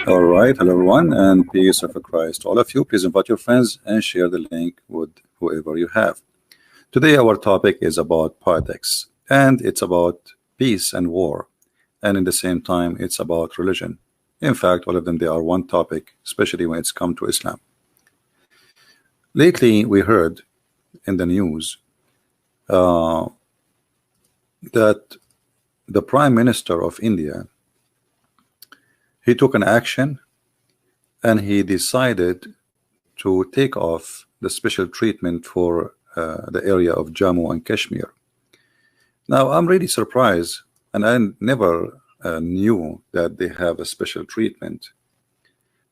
All right, hello everyone, and peace of Christ. All of you, please invite your friends and share the link with whoever you have. Today, our topic is about politics, and it's about peace and war, and in the same time, it's about religion. In fact, all of them they are one topic, especially when it's come to Islam. Lately, we heard in the news that the Prime Minister of India, he took an action and he decided to take off the special treatment for the area of Jammu and Kashmir. Now, I'm really surprised, and I never knew that they have a special treatment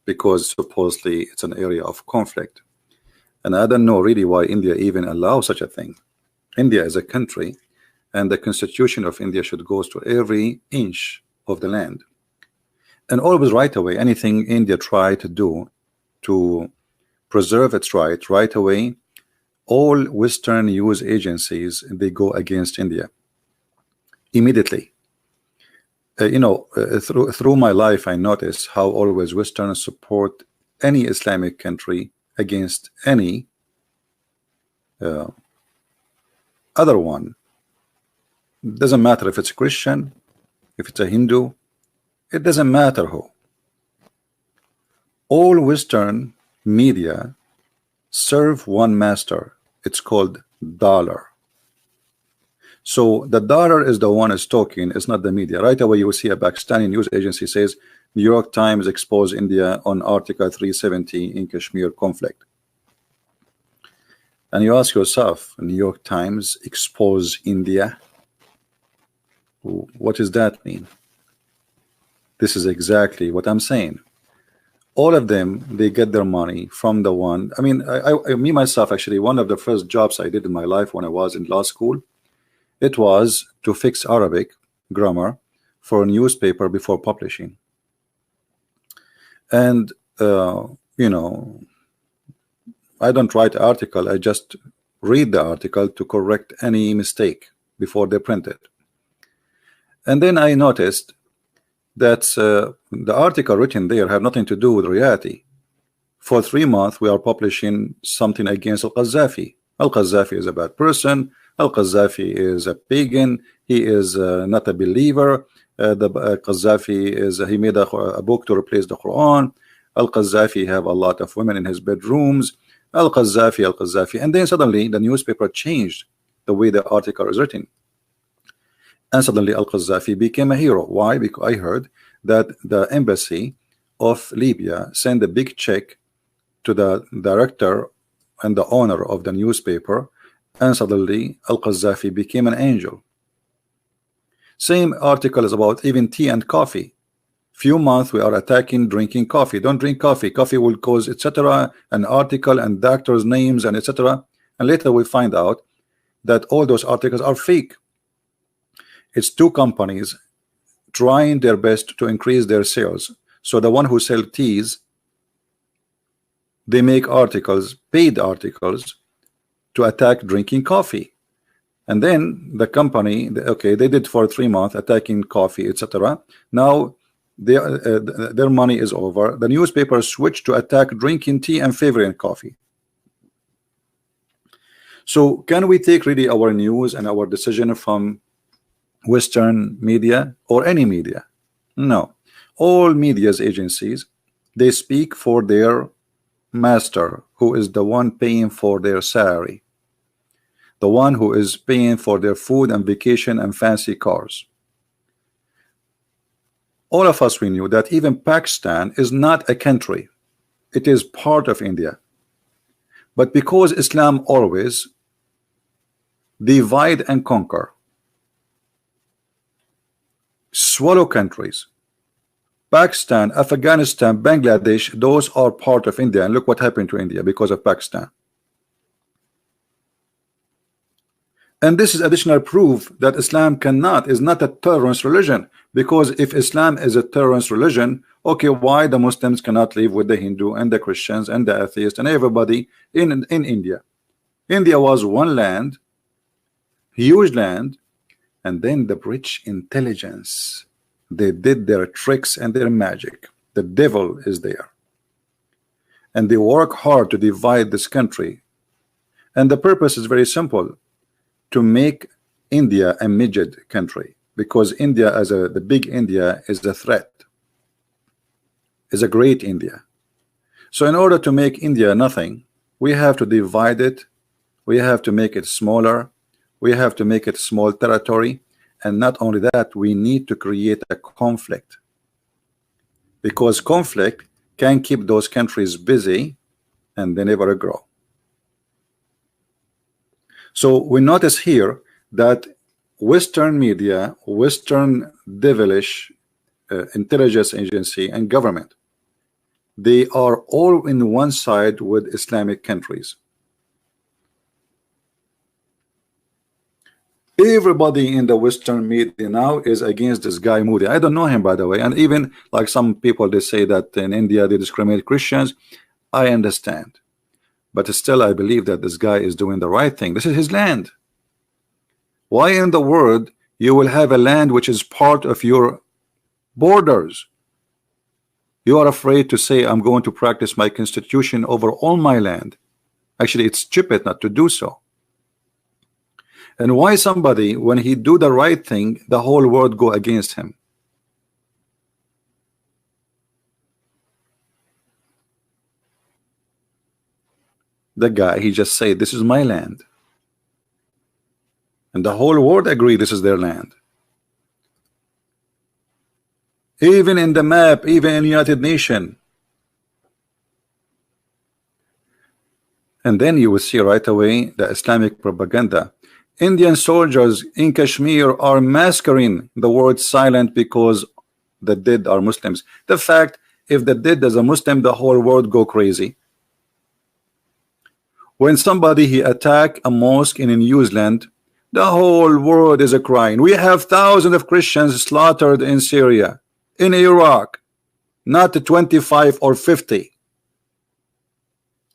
because supposedly it's an area of conflict. And I don't know really why India even allows such a thing. India is a country, and the constitution of India should go to every inch of the land. And always right away, anything India try to do to preserve its right away, all Western news agencies, they go against India immediately. Through my life, I noticed how always Westerners support any Islamic country against any other one. Doesn't matter if it's a Christian, if it's a Hindu, it doesn't matter who. All Western media serve one master. It's called dollar. So the dollar is the one is talking, it's not the media. Right away you will see a Pakistani news agency says New York Times exposed India on Article 370 in Kashmir conflict. And you ask yourself, New York Times expose India? What does that mean? This is exactly what I'm saying. All of them, they get their money from the one. I mean, me myself, actually, one of the first jobs I did in my life when I was in law school, it was to fix Arabic grammar for a newspaper before publishing. And I don't write an article, I just read the article to correct any mistake before they print it. And then I noticed that the article written there have nothing to do with reality. For 3 months we are publishing something against Al-Qaddafi. Al-Qaddafi is a bad person, Al-Qaddafi is a pagan, he is not a believer, Qaddafi is he made a book to replace the Quran, Al-Qaddafi have a lot of women in his bedrooms, Al-Qaddafi, and then suddenly the newspaper changed the way the article is written. And suddenly Al-Qaddafi became a hero. Why? Because I heard that the embassy of Libya sent a big check to the director and the owner of the newspaper, and suddenly Al-Qaddafi became an angel. Same article is about even tea and coffee. Few months we are attacking drinking coffee. Don't drink coffee. Coffee will cause etc. An article and doctors' names and etc. And later we find out that all those articles are fake. It's two companies trying their best to increase their sales. So the one who sell teas, they make articles, paid articles, to attack drinking coffee. And then the company, okay, they did for 3 months attacking coffee, etc. Now their money is over. The newspaper switched to attack drinking tea and favoring coffee. So can we take really our news and our decision from Western media or any media? No. All media's agencies, they speak for their master, who is the one paying for their salary, the one who is paying for their food and vacation and fancy cars. All of us, we knew that even Pakistan is not a country, it is part of India. But because Islam always divide and conquer, swallow countries, Pakistan, Afghanistan, Bangladesh, those are part of India. And look what happened to India because of Pakistan. And this is additional proof that Islam is not a terrorist religion. Because if Islam is a terrorist religion, okay, why the Muslims cannot live with the Hindu and the Christians and the atheists and everybody in India? India was one land, huge land, and then the British intelligence, they did their tricks and their magic. The The devil is there, and they work hard to divide this country. And the purpose is very simple: to make India a midget country, because India as the big India is a threat, is a great India. So in order to make India nothing, we have to divide it, we have to make it smaller, we have to make it small territory, and not only that, we need to create a conflict, because conflict can keep those countries busy and they never grow. So we notice here that Western media, Western devilish intelligence agency and government, they are all in one side with Islamic countries. Everybody in the Western media now is against this guy Moody. I don't know him, by the way, and even like some people, they say that in India they discriminate Christians. I understand, but still I believe that this guy is doing the right thing. This is his land. Why in the world you will have a land which is part of your borders? You are afraid to say, I'm going to practice my constitution over all my land. Actually, it's stupid not to do so. And why somebody, when he do the right thing, the whole world go against him? The guy, he just say, this is my land, and the whole world agree this is their land. Even in the map, even in United Nations. And then you will see right away the Islamic propaganda. Indian soldiers in Kashmir are massacring the word silent because the dead are Muslims. The fact, if the dead is a Muslim, the whole world go crazy. When somebody he attack a mosque in New Zealand, the whole world is a crying. We have thousands of Christians slaughtered in Syria, in Iraq, not 25 or 50,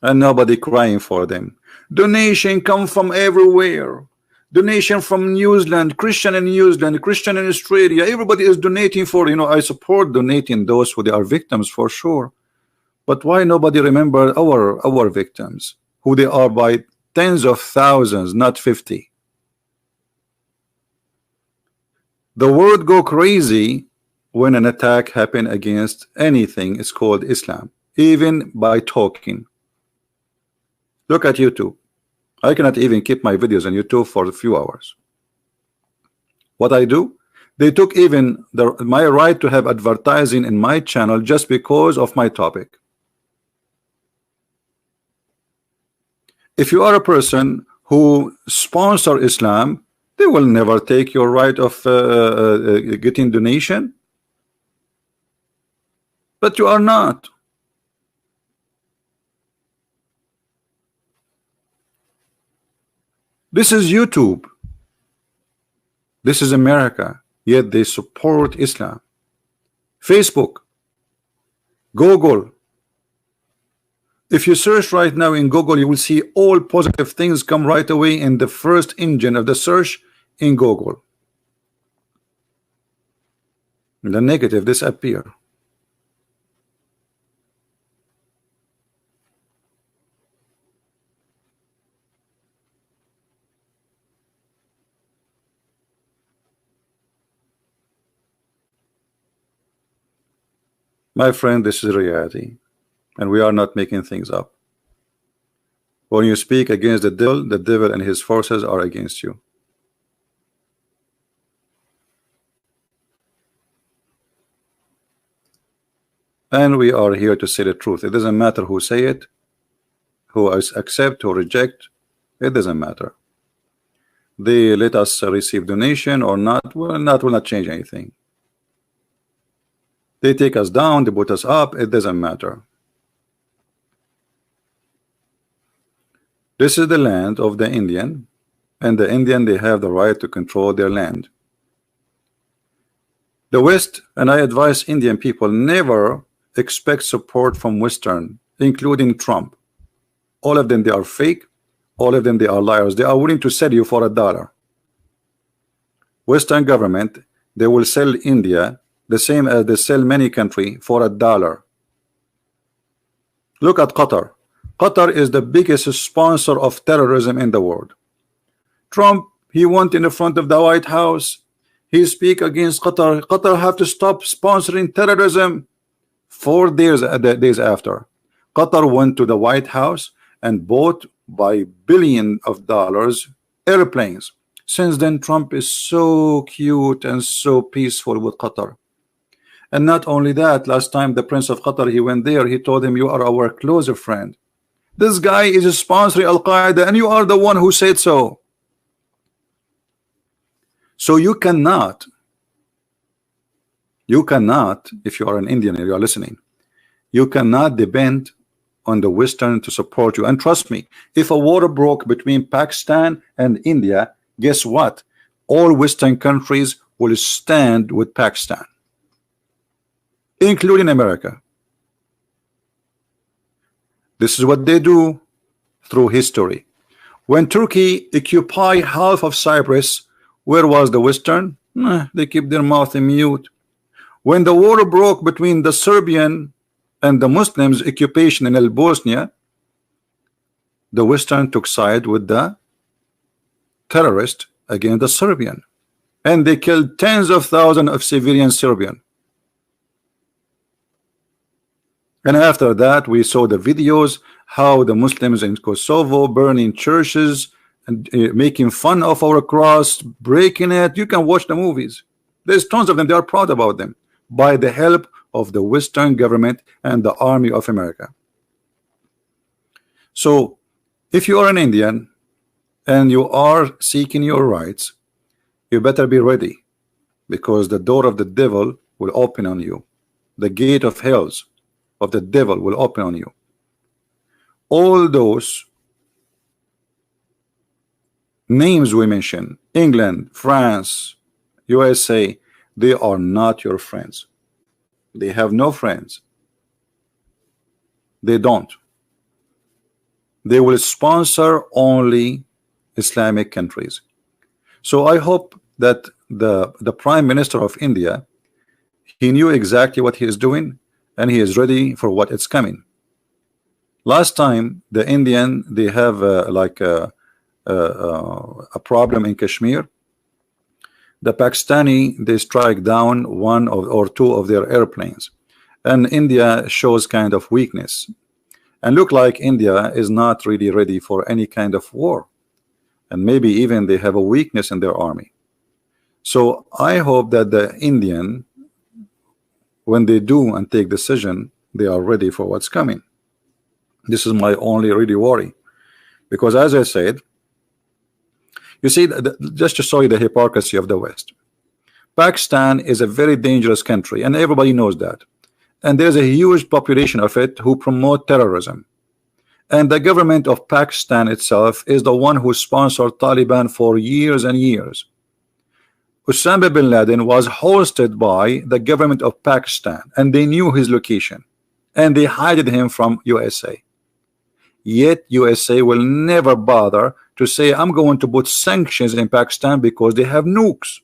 and nobody crying for them. Donation come from everywhere. Donation from New Zealand, Christian in New Zealand, Christian in Australia. Everybody is donating for, I support donating those who they are victims for sure. But why nobody remember our victims, who they are by tens of thousands, not 50? The world go crazy when an attack happen against anything is called Islam, even by talking. Look at YouTube. I cannot even keep my videos on YouTube for a few hours. What I do, they took even my right to have advertising in my channel just because of my topic. If you are a person who sponsor Islam, they will never take your right of getting donation. But you are not. This is YouTube. This is America. Yet they support Islam. Facebook, Google. If you search right now in Google, you will see all positive things come right away in the first engine of the search in Google. The negative disappear. My friend, this is reality, and we are not making things up. When you speak against the devil and his forces are against you. And we are here to say the truth. It doesn't matter who say it, who accept or reject. It doesn't matter. They let us receive donation or not. Well, that will not change anything. They take us down, they put us up, it doesn't matter. This is the land of the Indian, and the Indian, they have the right to control their land. The West, and I advise Indian people, never expect support from Western, including Trump. All of them, they are fake. All of them, they are liars. They are willing to sell you for $1. Western government, they will sell India the same as they sell many country for $1. Look at Qatar. Qatar is the biggest sponsor of terrorism in the world. Trump, he went in the front of the White House. He speak against Qatar. Qatar have to stop sponsoring terrorism. 4 days after, Qatar went to the White House and bought by billions of dollars airplanes. Since then, Trump is so cute and so peaceful with Qatar. And not only that, last time the Prince of Qatar, he went there, he told him, you are our closer friend. This guy is sponsoring Al-Qaeda and you are the one who said so. So you cannot, if you are an Indian and you are listening, you cannot depend on the Western to support you. And trust me, if a war broke between Pakistan and India, guess what? All Western countries will stand with Pakistan, including America. This is what they do through history. When Turkey occupied half of Cyprus, where was the Western? They keep their mouth mute. When the war broke between the Serbian and the Muslims occupation in Bosnia, the Western took side with the terrorist against the Serbian, and they killed tens of thousands of civilian Serbian. And after that, we saw the videos how the Muslims in Kosovo burning churches and making fun of our cross, breaking it. You can watch the movies. There's tons of them. They are proud about them, by the help of the Western government and the army of America. So if you are an Indian and you are seeking your rights, you better be ready, because the door of the devil will open on you. The gate of hells of the devil will open on you. All those names we mention, England, France, USA, they are not your friends. They have no friends. They don't. They will sponsor only Islamic countries. So I hope that the Prime Minister of India, he knew exactly what he is doing, and he is ready for what is coming. Last time the Indian, they have a problem in Kashmir. The Pakistani, they strike down one or two of their airplanes, and India shows kind of weakness, and look like India is not really ready for any kind of war, and maybe even they have a weakness in their army. So I hope that the Indian, when they do and take decision, they are ready for what's coming. This is my only really worry, because as I said, you see, just to show you the hypocrisy of the West, Pakistan is a very dangerous country, and everybody knows that, and there's a huge population of it who promote terrorism, and the government of Pakistan itself is the one who sponsored Taliban for years and years. Osama bin Laden was hosted by the government of Pakistan, and they knew his location, and they hid him from USA. Yet USA will never bother to say, I'm going to put sanctions in Pakistan because they have nukes.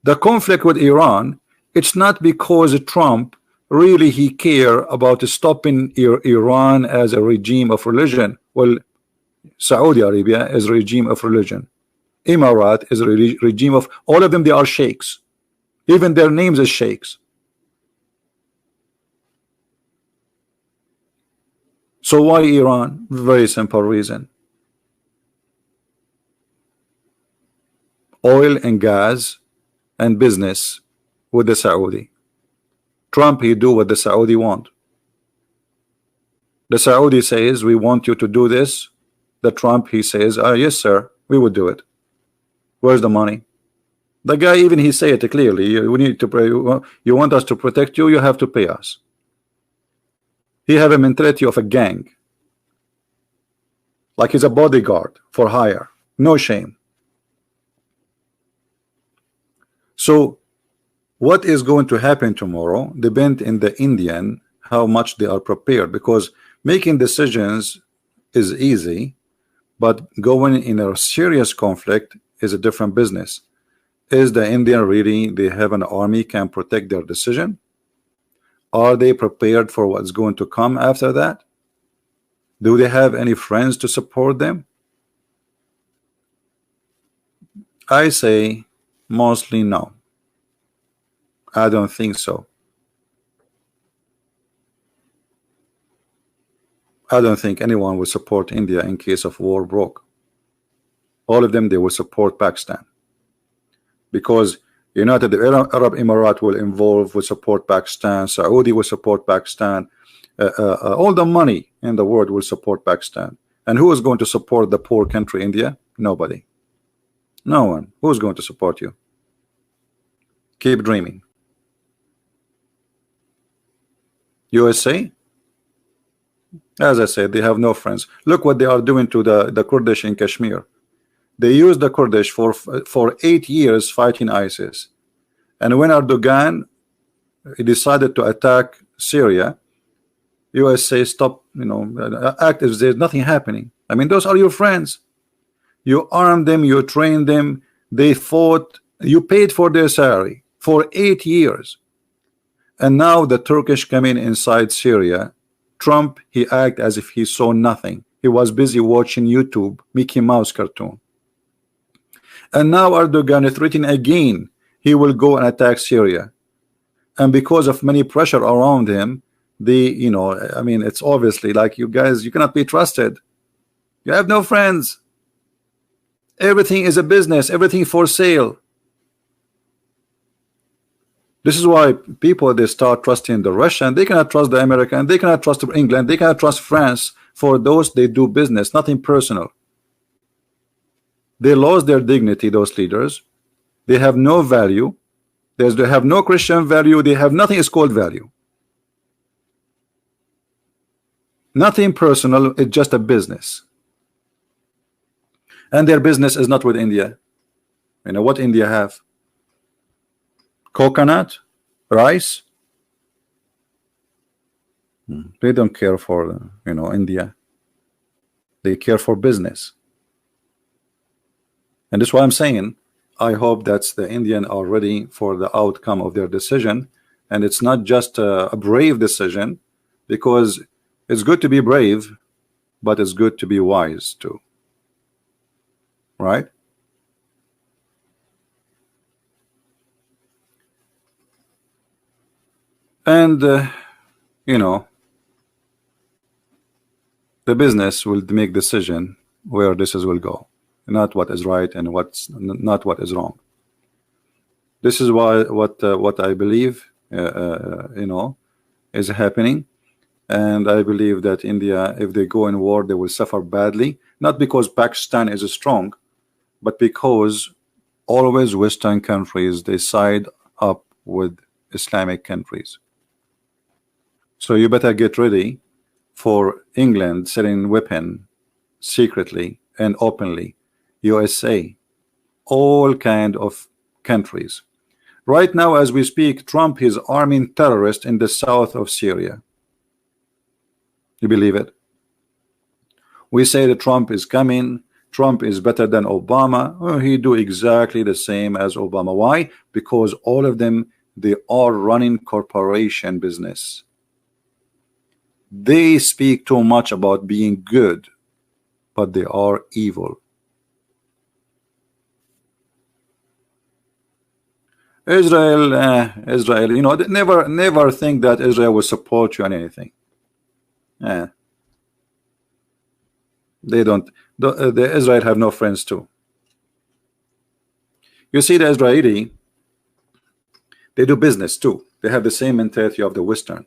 The conflict with Iran, it's not because Trump really he care about stopping Iran as a regime of religion. Well, Saudi Arabia is a regime of religion. Emirat is a regime of, all of them, they are sheikhs. Even their names is sheikhs. So why Iran? Very simple reason. Oil and gas and business with the Saudi. Trump, he do what the Saudi want. The Saudi says, we want you to do this. The Trump, he says, yes sir, we would do it. Where's the money? The guy, even he say it clearly, we need to pray. You want us to protect you, you have to pay us. He have a mentality of a gang, like he's a bodyguard for hire. No shame. So what is going to happen tomorrow depends in the Indian how much they are prepared, because making decisions is easy, but going in a serious conflict is a different business. Is the Indian really they have an army can protect their decision? Are they prepared for what's going to come after that? Do they have any friends to support them? I say mostly no. I don't think so. I don't think anyone would support India in case of war broke. All of them, they will support Pakistan, because United Arab Emirates will involve, will support Pakistan. Saudi will support Pakistan. All the money in the world will support Pakistan. And who is going to support the poor country India? Nobody. No one. Who's going to support you? Keep dreaming. USA, as I said, they have no friends. Look what they are doing to the Kurdish in Kashmir. They used the Kurdish for 8 years fighting ISIS, and when Erdogan decided to attack Syria, USA stop, act as there's nothing happening. I mean, those are your friends. You armed them, you trained them, they fought, you paid for their salary for 8 years. And now the Turkish come in inside Syria. Trump, he act as if he saw nothing. He was busy watching YouTube Mickey Mouse cartoon. And now Erdogan is threatening again. He will go and attack Syria. And because of many pressure around him, I mean, it's obviously like, you guys, you cannot be trusted. You have no friends. Everything is a business, everything for sale. This is why people, they start trusting the Russian. They cannot trust the American. They cannot trust England. They cannot trust France. For those, they do business, nothing personal. They lost their dignity, those leaders. They have no value. They have no Christian value. They have nothing is called value. Nothing personal. It's just a business. And their business is not with India. You know what India have? Coconut, rice. They don't care for India. They care for business. And that's why I'm saying I hope that the Indian are ready for the outcome of their decision, and it's not just a brave decision, because it's good to be brave, but it's good to be wise too, right? And the business will make decision where this will go, not what is right and what's not what is wrong. This is why what I believe is happening, and I believe that India, if they go in war, they will suffer badly, not because Pakistan is strong, but because always Western countries, they side up with Islamic countries. So you better get ready for England selling weapon secretly and openly. USA, all kind of countries. Right now as we speak, Trump is arming terrorists in the south of Syria. You believe it? We say that Trump is coming, Trump is better than Obama. Oh, he do exactly the same as Obama. Why? Because all of them, they are running corporation business. They speak too much about being good, but they are evil. Israel, never think that Israel will support you on anything. They don't. The Israel have no friends too. You see, the Israeli, they do business too. They have the same mentality of the Western.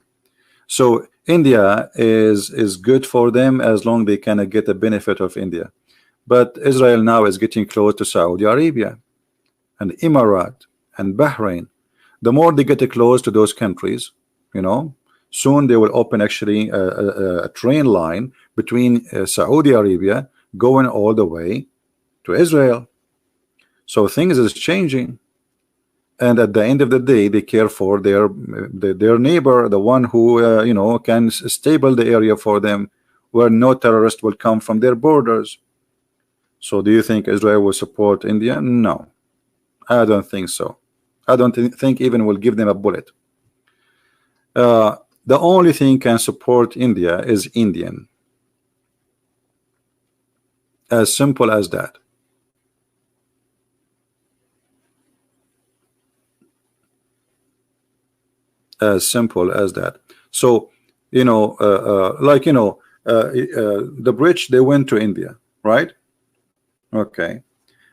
So India is good for them as long they can get the benefit of India. But Israel now is getting close to Saudi Arabia and Emirates and Bahrain. The more they get close to those countries, soon they will open actually a train line between Saudi Arabia going all the way to Israel. So things is changing. And at the end of the day, they care for their neighbor, the one who can stable the area for them, where no terrorist will come from their borders. So do you think Israel will support India? No, I don't think so. I don't think even will give them a bullet. The only thing can support India is Indian. As simple as that. As simple as that. So, you know, like, you know, the British, they went to India, right? Okay.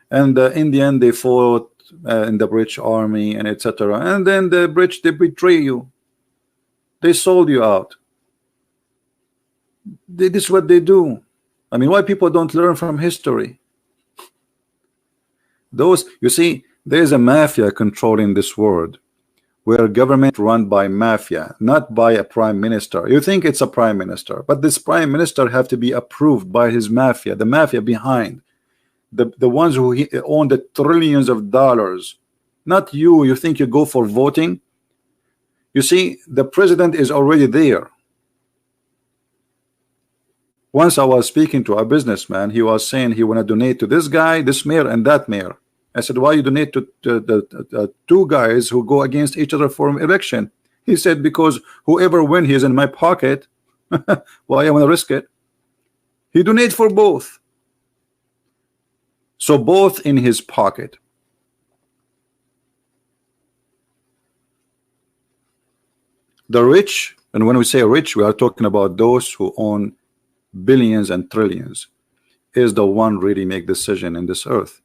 And the Indian, they fought in the British army and etc. And then the British, they betray you. They sold you out. This is what they do. I mean, why people don't learn from history? Those, you see, there's a mafia controlling this world, where government run by mafia, not by a prime minister. You think it's a prime minister, but this prime minister have to be approved by his mafia, the mafia behind, the ones who own the trillions of dollars. Not you. You think you go for voting? You see, the president is already there. Once I was speaking to a businessman, he was saying he want to donate to this guy, this mayor, and that mayor. I said, why you donate to the two guys who go against each other for election? He said, because whoever win, he is in my pocket. Why I want to risk it? He donate for both. So both in his pocket. The rich, and when we say rich, we are talking about those who own billions and trillions, is the one really make decision in this earth.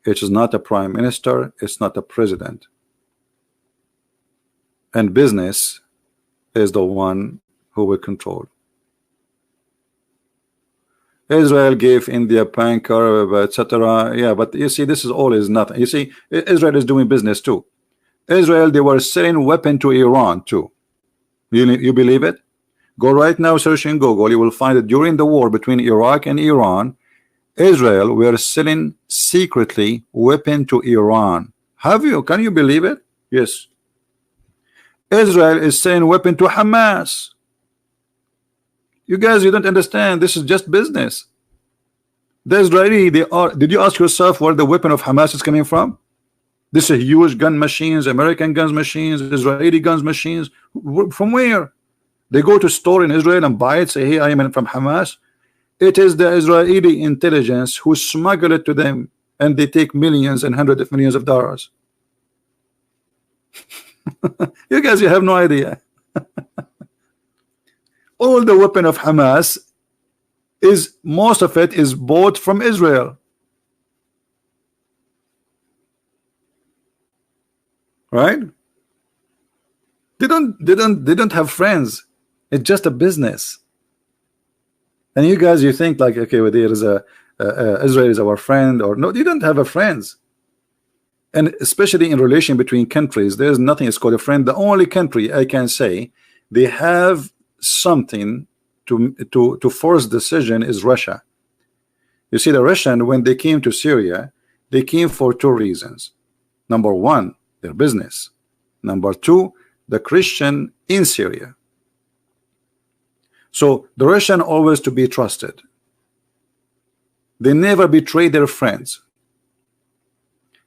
It is not a prime minister, it's not a president. And business is the one who will control. Israel gave India Pankar, etc. Yeah, but you see, this is all is nothing. You see, Israel is doing business too. Israel, they were selling weapon to Iran too. You believe it? Go right now, search in Google. You will find that during the war between Iraq and Iran, Israel were selling secretly weapon to Iran. Have you? Can you believe it? Yes. Israel is selling weapon to Hamas. You guys, you don't understand. This is just business. The Israeli, they are. Did you ask yourself where the weapon of Hamas is coming from? This is huge gun machines, American guns machines, Israeli guns machines. From where? They go to store in Israel and buy it, say, hey, I am from Hamas. It is the Israeli intelligence who smuggle it to them, and they take millions and hundreds of millions of dollars. You guys, you have no idea. All the weapon of Hamas is, most of it is bought from Israel. Right? They don't have friends. It's just a business. And you guys, you think like, okay, well, there is Israel is our friend, or no, you don't have a friends. And especially in relation between countries, there's nothing is called a friend. The only country I can say they have something to force decision is Russia. You see, the Russian, when they came to Syria, they came for two reasons. Number one, their business. Number two, the Christian in Syria. So the Russian always to be trusted. They never betray their friends.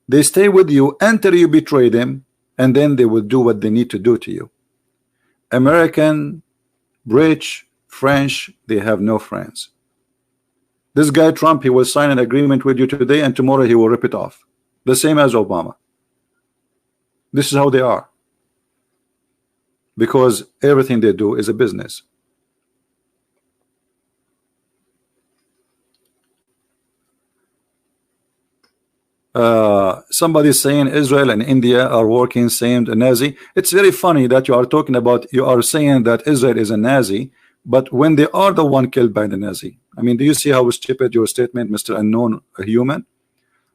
They stay with you until you betray them, and then they will do what they need to do to you. American, British, French, they have no friends. This guy Trump, he will sign an agreement with you today, and tomorrow he will rip it off. The same as Obama. This is how they are. Because everything they do is a business. Somebody saying Israel and India are working same Nazi. It's very funny that you are talking about, you are saying that Israel is a Nazi, but when they are the one killed by the Nazi. I mean, do you see how stupid your statement, Mr. Unknown Human?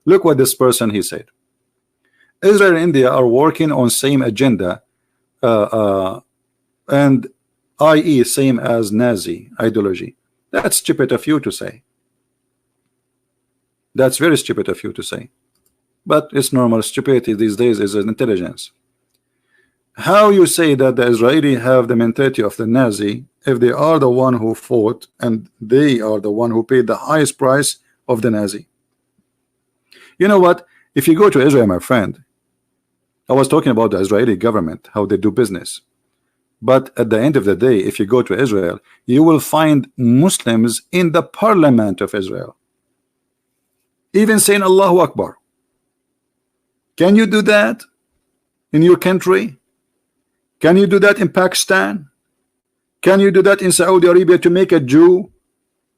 Look what this person he said. Israel and India are working on same agenda, and i.e. same as Nazi ideology. That's stupid of you to say. That's very stupid of you to say. But it's normal. Stupidity these days is an intelligence. How you say that the Israeli have the mentality of the Nazi if they are the one who fought and they are the one who paid the highest price of the Nazi? You know what? If you go to Israel, my friend, I was talking about the Israeli government, how they do business. But at the end of the day, if you go to Israel, you will find Muslims in the parliament of Israel, even saying Allahu Akbar. Can you do that in your country? Can you do that in Pakistan? Can you do that in Saudi Arabia, to make a Jew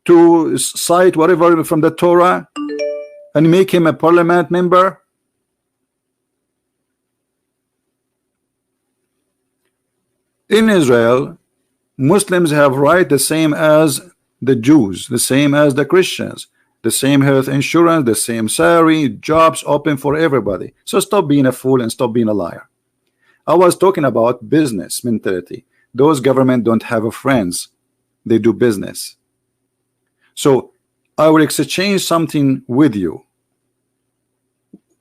to cite whatever from the Torah and make him a parliament member? In Israel, Muslims have right the same as the Jews, the same as the Christians, the same health insurance, the same salary, jobs open for everybody. So stop being a fool and stop being a liar. I was talking about business mentality. Those government don't have friends, they do business. So I will exchange something with you.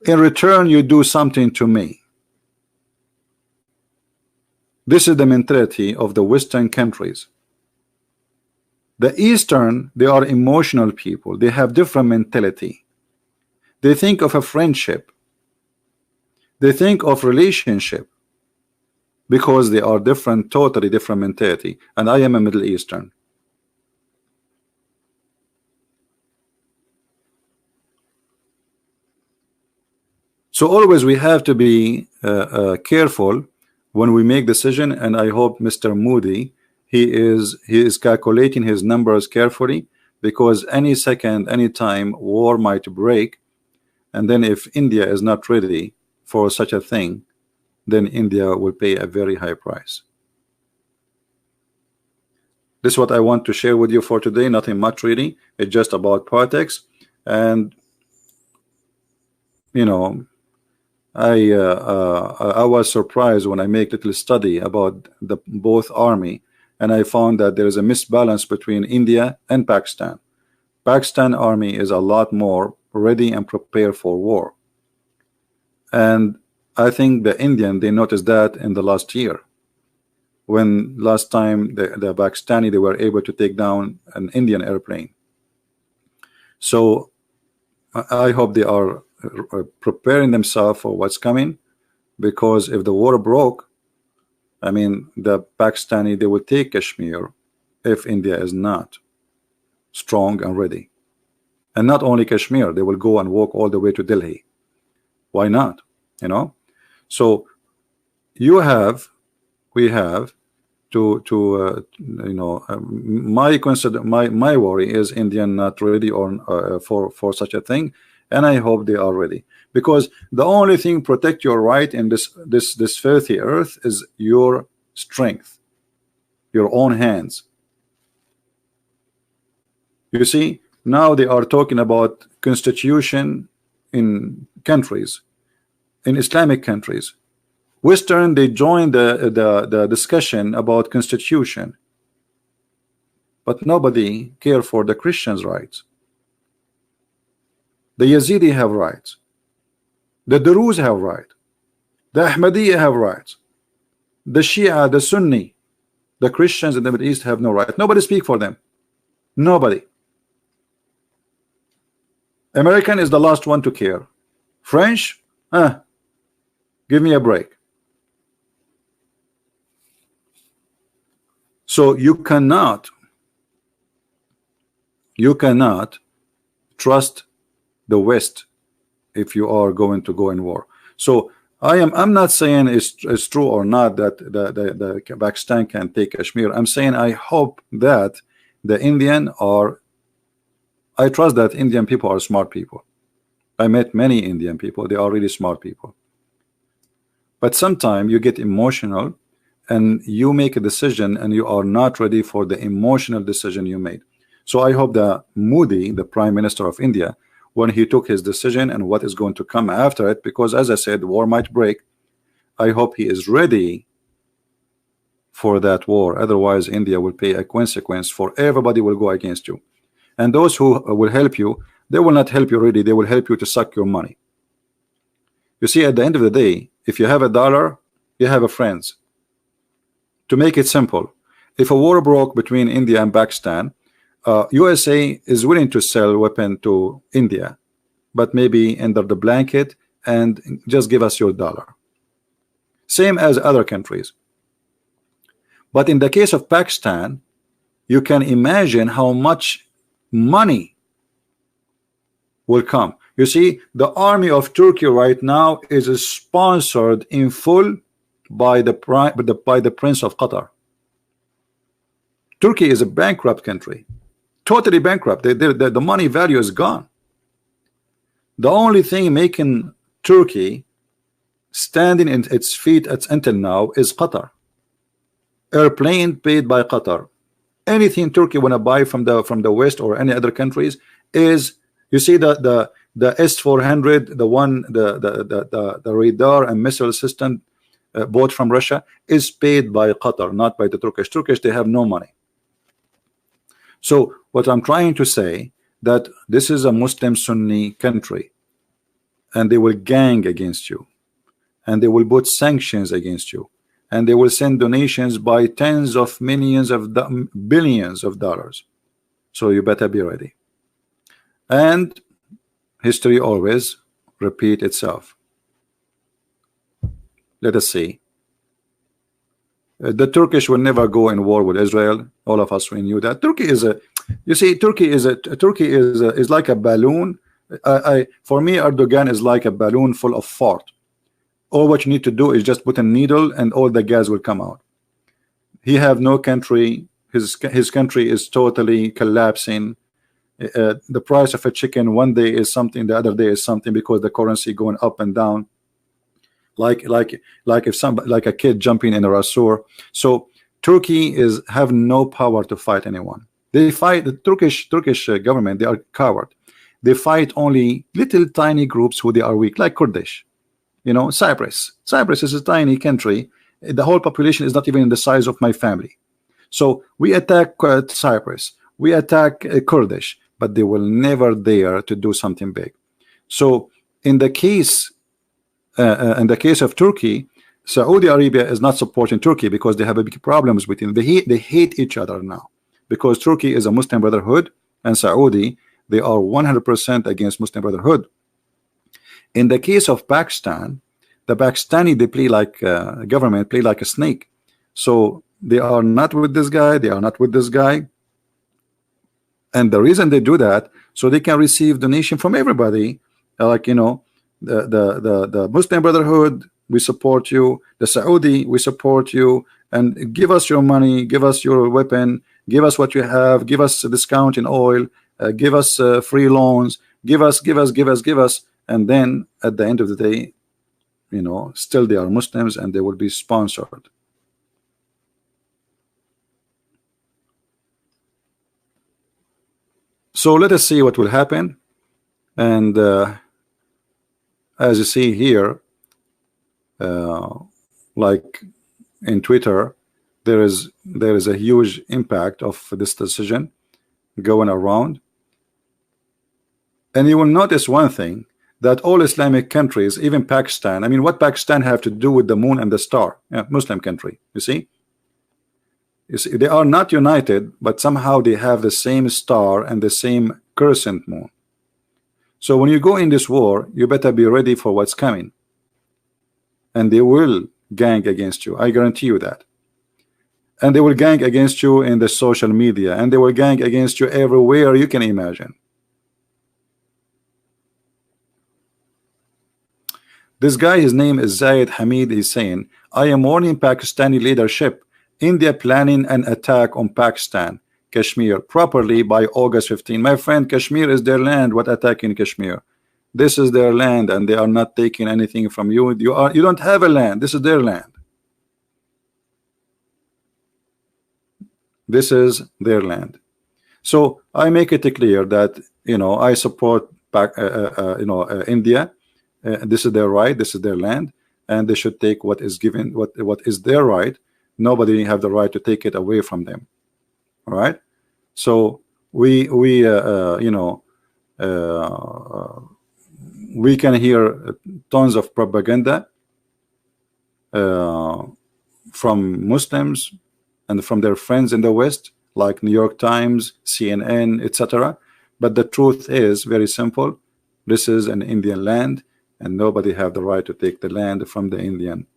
In return, you do something to me. This is the mentality of the Western countries. The Eastern, they are emotional people. They have different mentality. They think of a friendship. They think of relationship, because they are different, totally different mentality. And I am a Middle Eastern. So always we have to be careful when we make decision, and I hope Mr. Moody, he is calculating his numbers carefully, because any second, any time, war might break, and then if India is not ready for such a thing, then India will pay a very high price. This is what I want to share with you for today. Nothing much really. It's just about politics, and you know, I was surprised when I make little study about the both army, and I found that there is a misbalance between India and Pakistan. Pakistan army is a lot more ready and prepared for war, and I think the Indian, they noticed that in the last year, when last time the Pakistani, they were able to take down an Indian airplane. So I hope they are preparing themselves for what's coming, because if the war broke, I mean, the Pakistani, they will take Kashmir if India is not strong and ready. And not only Kashmir, they will go and walk all the way to Delhi. Why not? You know. So we have to you know, my worry is Indian not ready or for such a thing, and I hope they are ready, because the only thing protect your right in this filthy earth is your strength, your own hands. You see, now they are talking about constitution in countries, in Islamic countries. Western, they joined the discussion about constitution, but nobody care for the Christians' rights. The Yazidi have rights, the Druze have rights, the Ahmadiyya have rights, the Shia, the Sunni, the Christians in the Middle East have no right. Nobody speak for them. Nobody. American is the last one to care. French, give me a break. So you cannot trust the West if you are going to go in war. So I'm not saying it's true or not that the Pakistan can take Kashmir. I'm saying I hope that the Indian are, I trust that Indian people are smart people. I met many Indian people. They are really smart people. But sometimes you get emotional and you make a decision and you are not ready for the emotional decision you made. So I hope that Modi, the Prime Minister of India, when he took his decision and what is going to come after it, because as I said, war might break, I hope he is ready for that war. Otherwise, India will pay a consequence, for everybody will go against you. And those who will help you, they will not help you really, they will help you to suck your money. You see, at the end of the day, if you have a dollar, you have a friends. To make it simple, if a war broke between India and Pakistan, USA is willing to sell weapon to India, but maybe under the blanket and just give us your dollar. Same as other countries. But in the case of Pakistan, you can imagine how much money will come. You see, the army of Turkey right now is sponsored in full by the Prince of Qatar. Turkey is a bankrupt country, totally bankrupt. The money value is gone. The only thing making Turkey standing in its feet until now is Qatar. Airplane paid by Qatar. Anything Turkey want to buy from the West or any other countries is, you see, the S-400, the radar and missile system bought from Russia is paid by Qatar, not by the Turkish. Turkish, they have no money. So what I'm trying to say, that this is a Muslim Sunni country, and they will gang against you, and they will put sanctions against you, and they will send donations by tens of millions of billions of dollars. So you better be ready. And history always repeat itself. Let us see. The Turkish will never go in war with Israel. All of us, we knew that. Turkey is a, you see, Turkey is like a balloon. For me, Erdogan is like a balloon full of fart. All what you need to do is just put a needle and all the gas will come out. He have no country. His country is totally collapsing. The price of a chicken one day is something, the other day is something, because the currency going up and down. Like if somebody, like a kid jumping in a rasur. So Turkey have no power to fight anyone. They fight the Turkish government. They are coward. They fight only little tiny groups who they are weak, like Kurdish. You know, Cyprus is a tiny country. The whole population is not even the size of my family. So we attack Cyprus, we attack Kurdish, but they will never dare to do something big. So in the case of Turkey, Saudi Arabia is not supporting Turkey because they have a big problems with it. They hate each other now, because Turkey is a Muslim Brotherhood and Saudi, they are 100% against Muslim Brotherhood. In the case of Pakistan, the Pakistani, they play like government play like a snake. So they are not with this guy, they are not with this guy, and the reason they do that, so they can receive donation from everybody. Like, you know, the Muslim Brotherhood, we support you. The Saudi, we support you, and give us your money, give us your weapon, give us what you have, give us a discount in oil, give us free loans, give us, and then at the end of the day, you know, still they are Muslims and they will be sponsored. So let us see what will happen. And as you see here, like in Twitter, there is a huge impact of this decision going around. And you will notice one thing, that all Islamic countries, even Pakistan, I mean, what Pakistan have to do with the moon and the star? Yeah, Muslim country, you see, they are not united, but somehow they have the same star and the same crescent moon. So when you go in this war, you better be ready for what's coming, and they will gang against you. I guarantee you that. And they will gang against you in the social media, and they will gang against you everywhere you can imagine. This guy, his name is Zayed Hamid, is saying, I am warning Pakistani leadership, India planning an attack on Pakistan, Kashmir, properly by August 15. My friend, Kashmir is their land. What attacking Kashmir? This is their land, and they are not taking anything from you. You don't have a land. This is their land. This is their land. So I make it clear that, you know, I support India. This is their right, this is their land, and they should take what is given, what is their right. Nobody have the right to take it away from them. All right. So we can hear tons of propaganda from Muslims and from their friends in the West, like New York Times, CNN, etc. But the truth is very simple. This is an Indian land. and nobody have the right to take the land from the Indian.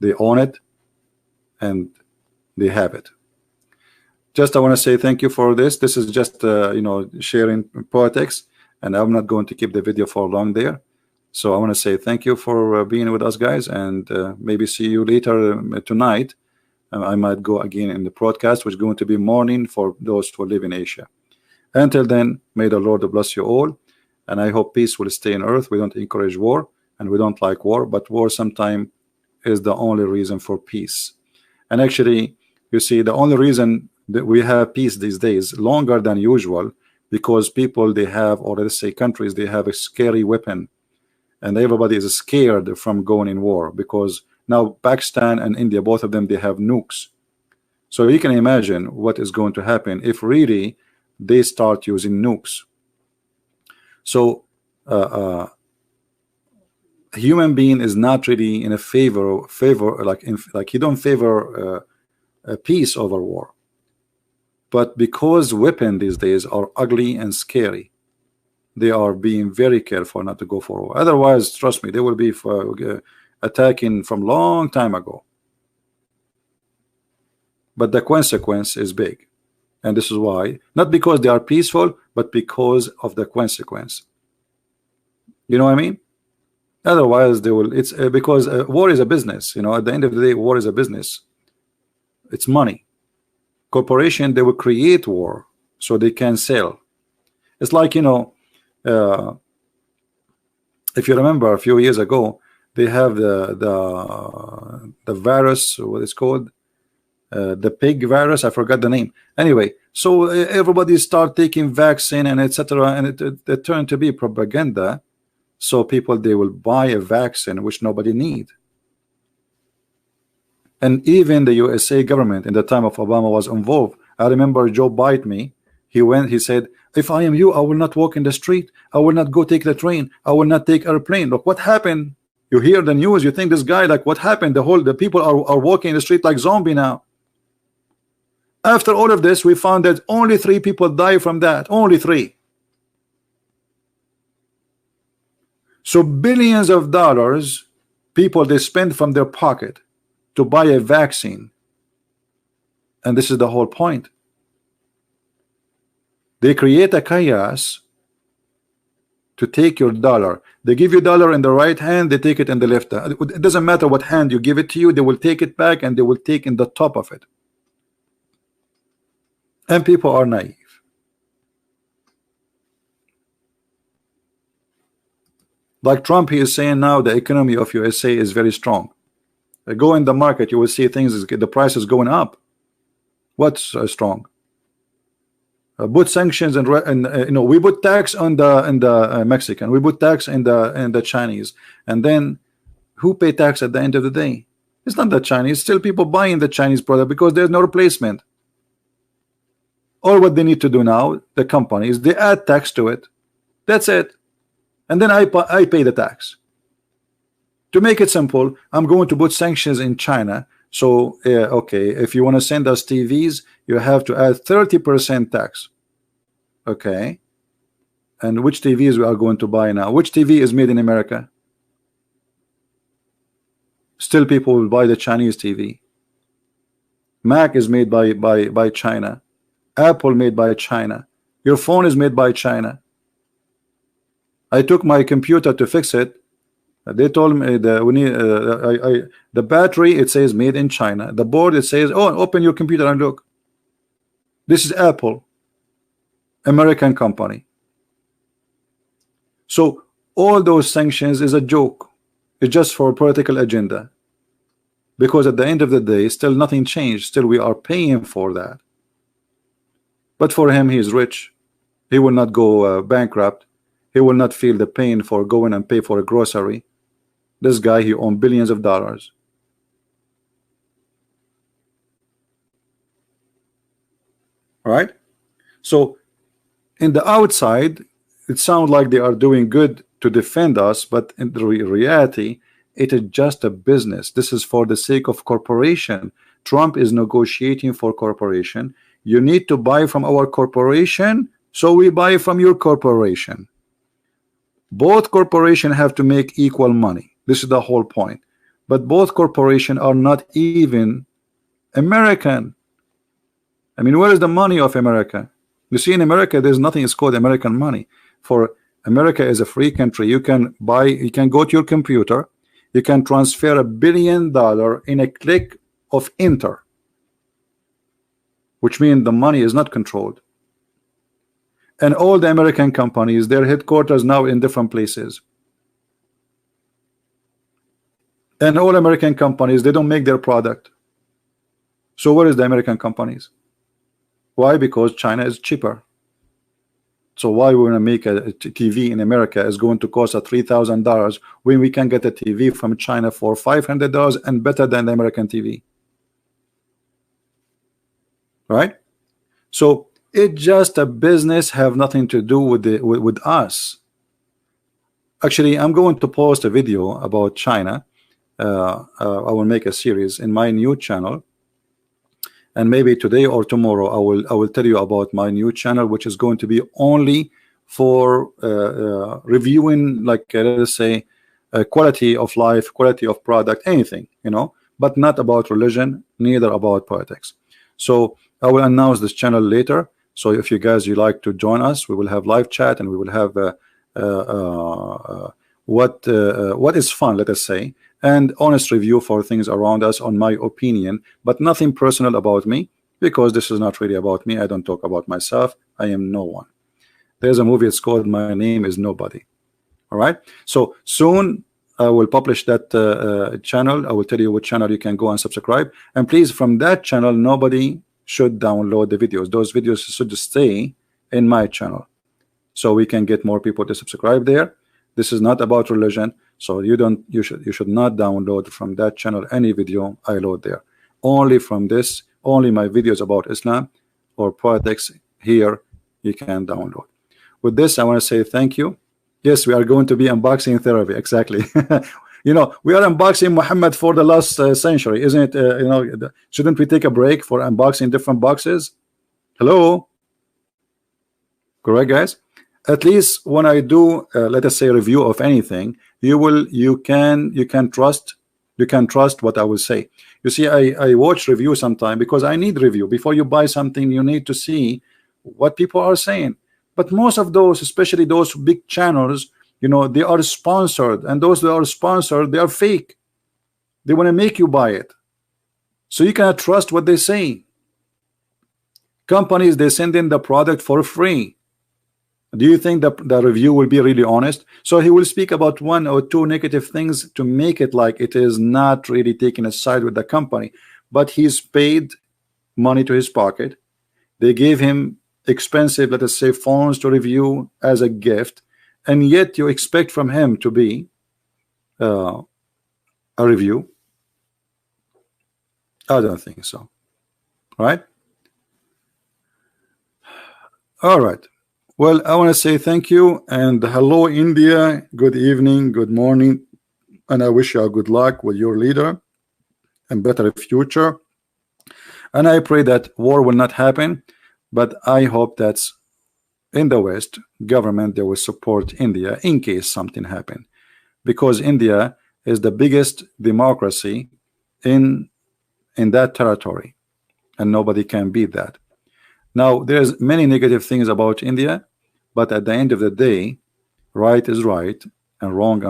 They own it and they have it. Just I want to say thank you for this. This is just you know, sharing politics, and I'm not going to keep the video for long there. So I want to say thank you for being with us, guys, and maybe see you later tonight. I might go again in the broadcast, which is going to be morning for those who live in Asia. Until then, may the Lord bless you all, and I hope peace will stay on earth. We don't encourage war, and we don't like war, but war sometimes is the only reason for peace. And actually, you see, the only reason that we have peace these days longer than usual, because people, they have, or let's say countries, they have a scary weapon, and everybody is scared from going in war, because now Pakistan and India, both of them, they have nukes. So you can imagine what is going to happen if really they start using nukes. So human being is not really in a favor like he don't favor peace over war. But because weapons these days are ugly and scary, they are being very careful not to go for war. Otherwise, trust me, they will be attacking from long time ago. But the consequence is big, and this is why, not because they are peaceful, but because of the consequence. You know what I mean? Otherwise, they will. It's because war is a business. You know, at the end of the day, war is a business. It's money. Corporation, they will create war so they can sell. It's like, you know, if you remember a few years ago, they have the virus, what it's called, the pig virus. I forgot the name. Anyway, so everybody start taking vaccine and etc. And it turned to be propaganda. So people, they will buy a vaccine which nobody need. And even the USA government in the time of Obama was involved. I remember Joe Biden. He said, if I am you, I will not walk in the street. I will not go take the train. I will not take airplane. Look what happened. You hear the news, you think this guy, like, what happened? The people are walking in the street like zombie now. After all of this, we found that only 3 people died from that. Only 3. So billions of dollars people, they spend from their pocket to buy a vaccine. And this is the whole point. They create a chaos to take your dollar. They give you dollar in the right hand, they take it in the left hand. It doesn't matter what hand you give it to you, they will take it back and they will take in the top of it. And people are naive. Like Trump, he is saying now the economy of USA is very strong. Go in the market, you will see things, the price is going up. What's strong? Put sanctions and you know, we put tax on the Mexican, we put tax in the Chinese, and then who pay tax at the end of the day? It's not the Chinese. Still people buying the Chinese product because there's no replacement. Or what they need to do now, the companies, they add tax to it. That's it. And then I pay the tax. To make it simple, I'm going to put sanctions in China. So okay, if you want to send us TVs, you have to add 30% tax. Okay. And which TVs we are going to buy now? Which TV is made in America? Still people will buy the Chinese TV. Mac is made by China. Apple made by China. Your phone is made by China. I took my computer to fix it. They told me that we need the battery, it says made in China. The board, it says, oh, open your computer and look. This is Apple, American company. So all those sanctions is a joke. It's just for a political agenda. Because at the end of the day, still nothing changed. Still we are paying for that. But for him, he is rich. He will not go bankrupt. He will not feel the pain for going and pay for a grocery. This guy, he owns billions of dollars. All right. So in the outside, it sounds like they are doing good to defend us, but in the reality, it is just a business. This is for the sake of corporation. Trump is negotiating for corporation. You need to buy from our corporation, so we buy from your corporation. Both corporations have to make equal money. This is the whole point. But both corporations are not even American. I mean, where is the money of America? You see, in America, there's nothing is called American money. For America is a free country. You can buy, you can go to your computer, you can transfer $1 billion in a click of enter, which means the money is not controlled. And all the American companies, their headquarters now in different places. And all American companies, they don't make their product. So where is the American companies? Why? Because China is cheaper. So why we want to make a TV in America is going to cost $3,000 when we can get a TV from China for $500 and better than the American TV, right? So it's just a business, have nothing to do with the with us. Actually, I'm going to post a video about China. I will make a series in my new channel, and maybe today or tomorrow I will tell you about my new channel, which is going to be only for reviewing, like let's say, quality of life, quality of product, anything, you know, but not about religion, neither about politics. So I will announce this channel later. So if you guys you like to join us, we will have live chat, and we will have what is fun, let us say, and honest review for things around us, on my opinion, but nothing personal about me, because this is not really about me. I don't talk about myself. I am no one. There's a movie, it's called My Name Is Nobody. All right, so soon I will publish that channel. I will tell you which channel you can go and subscribe, and please, from that channel, nobody should download the videos. Those videos should stay in my channel, so we can get more people to subscribe there. This is not about religion, so you should not download from that channel any video I load there. Only from this, only my videos about Islam or politics here you can download. With this, I want to say thank you. Yes, we are going to be unboxing therapy, exactly. You know, we are unboxing Muhammad for the last century, isn't it? You know, shouldn't we take a break for unboxing different boxes? Hello, correct, guys? At least when I do, let us say, review of anything, you can trust what I will say. You see, I watch review sometime because I need review. Before you buy something, you need to see what people are saying. But most of those, especially those big channels, you know, they are sponsored, and those that are sponsored, they are fake. They want to make you buy it, so you cannot trust what they say. Companies, they send in the product for free. Do you think that the review will be really honest? So he will speak about 1 or 2 negative things to make it like it is not really taking a side with the company, but he's paid money to his pocket. They gave him expensive, let us say, phones to review as a gift, and yet you expect from him to be a review? I don't think so, right? All right, well, I want to say thank you, and hello India, good evening, good morning, and I wish you good luck with your leader and better future, and I pray that war will not happen, but I hope that in the West government, they will support India in case something happen, because India is the biggest democracy in that territory, and nobody can beat that. Now, there's many negative things about India, but at the end of the day, right is right and wrong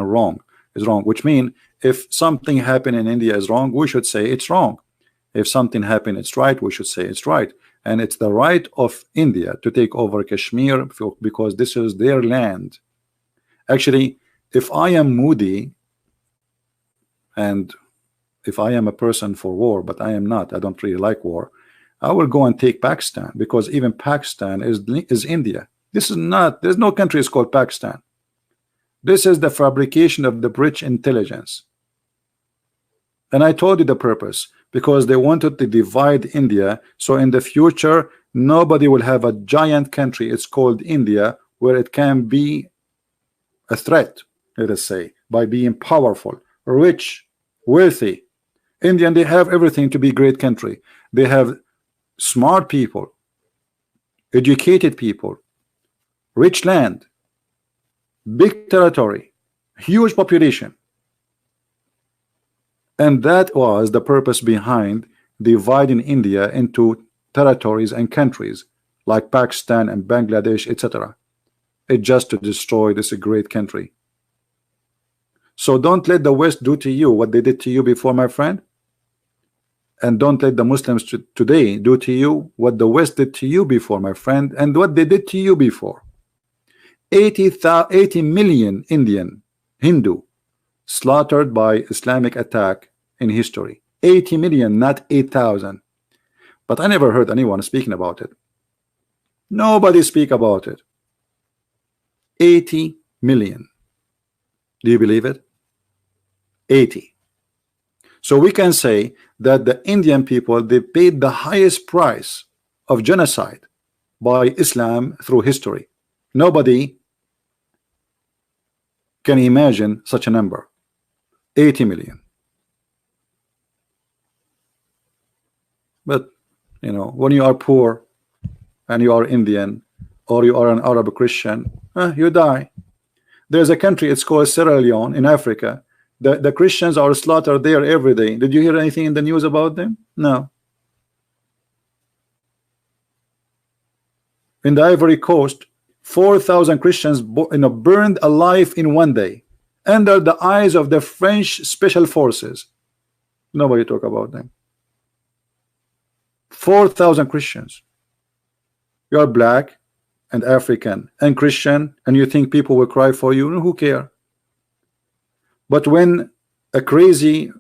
is wrong, which means if something happened in India is wrong, we should say it's wrong. If something happened it's right, we should say it's right. And it's the right of India to take over Kashmir because this is their land. Actually, if I am Modi, and if I am a person for war, but I am not, I don't really like war, I will go and take Pakistan, because even Pakistan is India. This is not, there's no country is called Pakistan. This is the fabrication of the British intelligence. And I told you the purpose, because they wanted to divide India, so in the future nobody will have a giant country, it's called India, where it can be a threat, let us say, by being powerful, rich, wealthy. India, they have everything to be a great country. They have smart people, educated people, rich land, big territory, huge population. And that was the purpose behind dividing India into territories and countries like Pakistan and Bangladesh, etc. It's just to destroy this great country. So don't let the West do to you what they did to you before, my friend. And don't let the Muslims today do to you what the West did to you before, my friend, and what they did to you before. 80 million Indian Hindu slaughtered by Islamic attack in history. 80 million, not 8,000. But I never heard anyone speaking about it. Nobody speak about it. 80 million. Do you believe it? 80. So we can say that the Indian people, they paid the highest price of genocide by Islam through history. Nobody can imagine such a number. 80 million. But you know, when you are poor and you are Indian or you are an Arab Christian, you die. There's a country, it's called Sierra Leone in Africa. The Christians are slaughtered there every day. Did you hear anything in the news about them? No. In the Ivory Coast, 4,000 Christians burned alive in one day under the eyes of the French special forces. Nobody talk about them. 4,000 Christians. You are black and African and Christian, and you think people will cry for you? Who care? But when a crazy,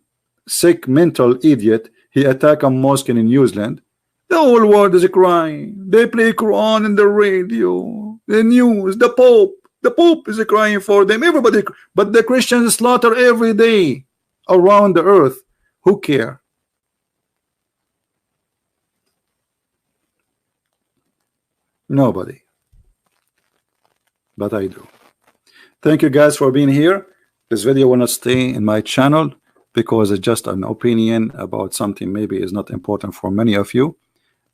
sick, mental idiot, he attack a mosque in New Zealand, the whole world is crying. They play Quran in the radio, the news, the Pope is crying for them. Everybody, but the Christians slaughter every day around the earth. Who care? Nobody. But I do. Thank you guys for being here. This video will not stay in my channel because it's just an opinion about something maybe is not important for many of you,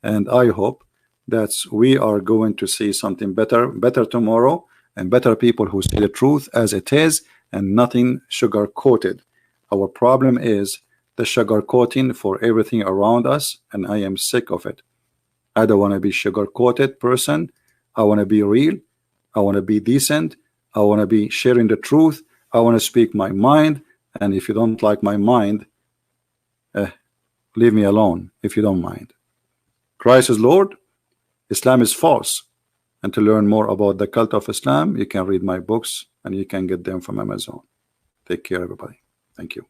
and I hope that we are going to see something better tomorrow, and better people who say the truth as it is and nothing sugar coated. Our problem is the sugar coating for everything around us, and I am sick of it. I don't want to be sugar coated person. I want to be real. I want to be decent. I want to be sharing the truth. I want to speak my mind, and if you don't like my mind, leave me alone if you don't mind. Christ is Lord, Islam is false. And to learn more about the cult of Islam, you can read my books and you can get them from Amazon. Take care, everybody. Thank you.